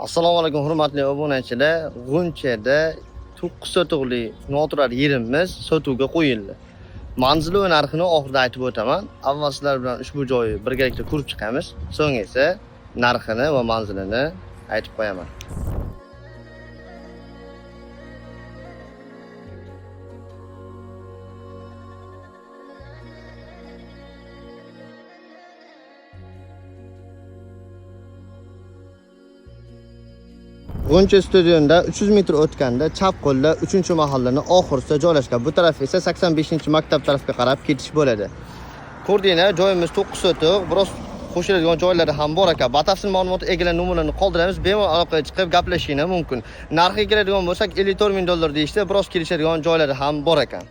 Assalomu alaykum hurmatli obunachilar. G'unchada 9 sotuvli noturar yerimiz sotuvga qo'yildi. Manzili va narxini oxirida aytib o'taman. Avval sizlar bilan ushbu joyni birgalikda ko'rib chiqamiz. So'ng esa narxini va manzilini aytib qo'yaman. G'uncha stadionda 300 metr o'tganda chap qo'lda 3-mahallani oxirida joylashgan. Bu taraf esa 85-maktab tarafga qarab ketish bo'ladi. Ko'rdinglar, joyimiz 9 sotuq, biroz qo'shiladigan joylari ham bor ekan. Batafsil ma'lumot egalari nomerarini qoldiramiz, bemalol aloqaga chiqib gaplashishinglar mumkin. Narxiga keladigan bo'lsak, $54 ming deyishdi, biroz kelishadigan joylari ham bor ekan.